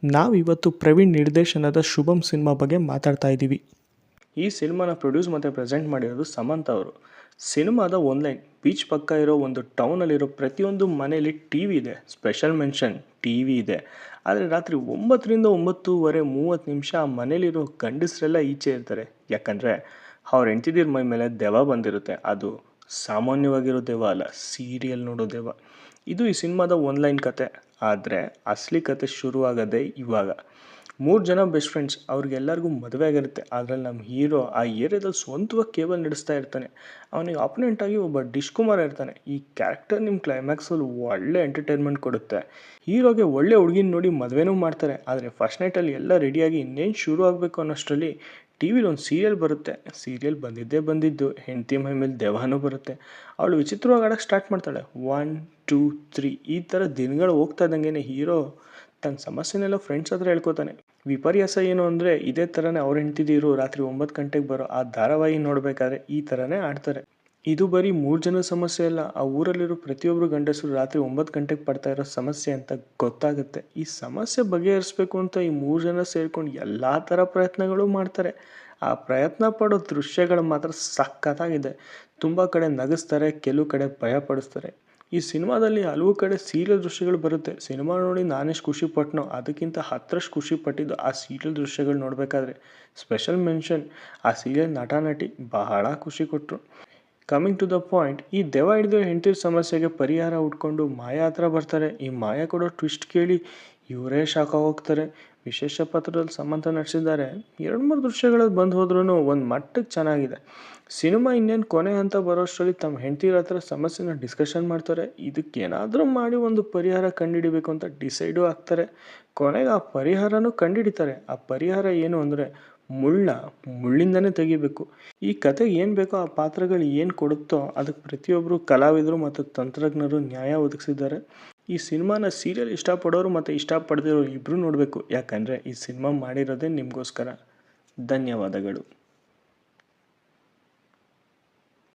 ನಾವಿವತ್ತು ಪ್ರವೀಣ್ ನಿರ್ದೇಶನದ ಶುಭಂ ಸಿನಿಮಾ ಬಗ್ಗೆ ಮಾತಾಡ್ತಾ ಇದ್ದೀವಿ. ಈ ಸಿನಿಮಾನ ಪ್ರೊಡ್ಯೂಸ್ ಮತ್ತು ಪ್ರೆಸೆಂಟ್ ಮಾಡಿರೋದು ಸಮಂತ್ ಅವರು. ಸಿನಿಮಾದ ಒನ್ಲೈನ್ ಬೀಚ್ ಪಕ್ಕ ಇರೋ ಒಂದು ಟೌನಲ್ಲಿರೋ ಪ್ರತಿಯೊಂದು ಮನೆಯಲ್ಲಿ ಟಿ ವಿ ಇದೆ. ಸ್ಪೆಷಲ್ ಮೆನ್ಷನ್ ಟಿ ವಿ ಇದೆ. ಆದರೆ ರಾತ್ರಿ 9ರಿಂದ 9:30 ಆ ಮನೇಲಿರೋ ಗಂಡಸರೆಲ್ಲ ಈಚೆ ಇರ್ತಾರೆ. ಯಾಕಂದರೆ ಅವ್ರ ಹೆಂಡ್ತಿದಿರ ಮೈ ಮೇಲೆ ದೆವ್ವ ಬಂದಿರುತ್ತೆ. ಅದು ಸಾಮಾನ್ಯವಾಗಿರೋ ದೆವ್ವ ಅಲ್ಲ, ಸೀರಿಯಲ್ ನೋಡೋ ದೆವ್ವ. ಇದು ಈ ಸಿನಿಮಾದ ಒನ್ಲೈನ್ ಕತೆ. ಆದರೆ ಅಸಲಿ ಕತೆ ಶುರುವಾಗೋದೇ ಇವಾಗ. 3 ಜನ ಬೆಸ್ಟ್ ಫ್ರೆಂಡ್ಸ್, ಅವ್ರಿಗೆಲ್ಲರಿಗೂ ಮದುವೆ ಆಗಿರುತ್ತೆ. ಅದರಲ್ಲಿ ನಮ್ಮ ಹೀರೋ ಆ ಏರಿಯಾದಲ್ಲಿ ಸ್ವಂತವಾಗಿ ಕೇಬಲ್ ನಡೆಸ್ತಾ ಇರ್ತಾನೆ. ಅವನಿಗೆ ಅಪೋನೆಂಟ್ ಆಗಿ ಒಬ್ಬ ಡಿಶ್ ಕುಮಾರ್ ಇರ್ತಾನೆ. ಈ ಕ್ಯಾರೆಕ್ಟರ್ ನಿಮ್ಮ ಕ್ಲೈಮ್ಯಾಕ್ಸಲ್ಲಿ ಒಳ್ಳೆ ಎಂಟರ್ಟೈನ್ಮೆಂಟ್ ಕೊಡುತ್ತೆ. ಹೀರೋಗೆ ಒಳ್ಳೆ ಹುಡುಗಿನ ನೋಡಿ ಮದುವೆನೂ ಮಾಡ್ತಾರೆ. ಆದರೆ ಫಸ್ಟ್ ನೈಟಲ್ಲಿ ಎಲ್ಲ ರೆಡಿಯಾಗಿ ಇನ್ನೇನು ಶುರು ಆಗಬೇಕು ಅನ್ನೋಷ್ಟರಲ್ಲಿ ಟಿ ವಿಲಿ ಒಂದು ಸೀರಿಯಲ್ ಬರುತ್ತೆ. ಸೀರಿಯಲ್ ಬಂದಿದ್ದು ಹೆಂಡತಿ ಮೈ ಮೇಲೆ ದೆವ್ವನೂ ಬರುತ್ತೆ. ಅವಳು ವಿಚಿತ್ರವಾಗಿ ಆಡೋಕ್ಕೆ ಸ್ಟಾರ್ಟ್ ಮಾಡ್ತಾಳೆ. 1, 2, 3 ಈ ಥರ ದಿನಗಳು ಹೋಗ್ತಾ ಇದ್ದಂಗೆ ಹೀರೋ ತನ್ನ ಸಮಸ್ಯೆನೆಲ್ಲ ಫ್ರೆಂಡ್ಸ್ ಹತ್ರ ಹೇಳ್ಕೊತಾನೆ. ವಿಪರ್ಯಾಸ ಏನು ಅಂದರೆ ಇದೇ ಥರನೇ ಅವ್ರು ಹೆಂಡ್ತಿದಿರು ರಾತ್ರಿ 9 ಗಂಟೆಗೆ ಬರೋ ಆ ಧಾರಾವಾಹಿ ನೋಡಬೇಕಾದ್ರೆ ಈ ಥರನೇ ಆಡ್ತಾರೆ. ಇದು ಬರೀ 3 ಜನದ ಸಮಸ್ಯೆ ಅಲ್ಲ, ಆ ಊರಲ್ಲಿರೋ ಪ್ರತಿಯೊಬ್ಬರು ಗಂಡಸರು ರಾತ್ರಿ 9 ಗಂಟೆಗೆ ಪಡ್ತಾ ಇರೋ ಸಮಸ್ಯೆ ಅಂತ ಗೊತ್ತಾಗುತ್ತೆ. ಈ ಸಮಸ್ಯೆ ಬಗೆಹರಿಸ್ಬೇಕು ಅಂತ ಈ 3 ಜನ ಸೇರ್ಕೊಂಡು ಎಲ್ಲ ಥರ ಪ್ರಯತ್ನಗಳು ಮಾಡ್ತಾರೆ. ಆ ಪ್ರಯತ್ನ ಪಡೋ ದೃಶ್ಯಗಳು ಮಾತ್ರ ಸಖತ್ತಾಗಿದೆ. ತುಂಬ ಕಡೆ ನಗಿಸ್ತಾರೆ, ಕೆಲವು ಕಡೆ ಭಯಪಡಿಸ್ತಾರೆ. ಈ ಸಿನಿಮಾದಲ್ಲಿ ಹಲವು ಕಡೆ ಸೀರಿಯಲ್ ದೃಶ್ಯಗಳು ಬರುತ್ತೆ. ಸಿನಿಮಾ ನೋಡಿ ನಾನೆಷ್ಟು ಖುಷಿ ಪಟ್ಟನೋ ಅದಕ್ಕಿಂತ 10ರಷ್ಟು ಖುಷಿ ಪಟ್ಟಿದ್ದು ಆ ಸೀರಿಯಲ್ ದೃಶ್ಯಗಳು ನೋಡಬೇಕಾದ್ರೆ. ಸ್ಪೆಷಲ್ ಮೆನ್ಷನ್ ಆ ಸೀರಿಯಲ್ ನಟ ನಟಿ ಬಹಳ ಖುಷಿ ಕೊಟ್ಟರು. ಕಮಿಂಗ್ ಟು ದ ಪಾಯಿಂಟ್, ಈ ದೆವ್ವ ಹಿಡಿದು ಹೆಂಡತಿರ ಸಮಸ್ಯೆಗೆ ಪರಿಹಾರ ಹುಡ್ಕೊಂಡು ಮಾಯಾ ಹತ್ರ ಬರ್ತಾರೆ. ಈ ಮಾಯಾ ಕೊಡೋ ಟ್ವಿಸ್ಟ್ ಕೇಳಿ ಇವರೇ ಶಾಕ್ ಹೋಗ್ತಾರೆ. ವಿಶೇಷ ಪಾತ್ರದಲ್ಲಿ ಸಮಂತ ನಟಿಸಿದ್ದಾರೆ. 2-3 ದೃಶ್ಯಗಳಲ್ಲಿ ಬಂದು ಹೋದ್ರೂ ಒಂದು ಮಟ್ಟಕ್ಕೆ ಚೆನ್ನಾಗಿದೆ. ಸಿನಿಮಾ ಇನ್ನೇನು ಕೊನೆ ಅಂತ ಬರೋಷ್ಟರಲ್ಲಿ ತಮ್ಮ ಹೆಂಡತಿರ ಹತ್ರ ಸಮಸ್ಯೆನ ಡಿಸ್ಕಷನ್ ಮಾಡ್ತಾರೆ. ಇದಕ್ಕೇನಾದರೂ ಮಾಡಿ ಒಂದು ಪರಿಹಾರ ಕಂಡುಹಿಡಿಬೇಕು ಅಂತ ಡಿಸೈಡು ಆಗ್ತಾರೆ. ಕೊನೆಗೆ ಆ ಪರಿಹಾರನೂ ಕಂಡುಹಿಡಿತಾರೆ. ಆ ಪರಿಹಾರ ಏನು ಅಂದರೆ ಮುಳ್ಳಿಂದನೇ ತೆಗಿಬೇಕು. ಈ ಕತೆಗೆ ಏನು ಬೇಕೋ ಆ ಪಾತ್ರಗಳು ಏನು ಕೊಡುತ್ತೋ ಅದಕ್ಕೆ ಪ್ರತಿಯೊಬ್ಬರು ಕಲಾವಿದರು ಮತ್ತು ತಂತ್ರಜ್ಞರು ನ್ಯಾಯ ಒದಗಿಸಿದ್ದಾರೆ. ಈ ಸಿನಿಮಾನ ಸೀರಿಯಲ್ ಇಷ್ಟಪಡೋರು ಮತ್ತು ಇಷ್ಟಪಡದಿರೋರು ಇಬ್ಬರು ನೋಡಬೇಕು. ಯಾಕಂದರೆ ಈ ಸಿನಿಮಾ ಮಾಡಿರೋದೇ ನಿಮಗೋಸ್ಕರ. ಧನ್ಯವಾದಗಳು.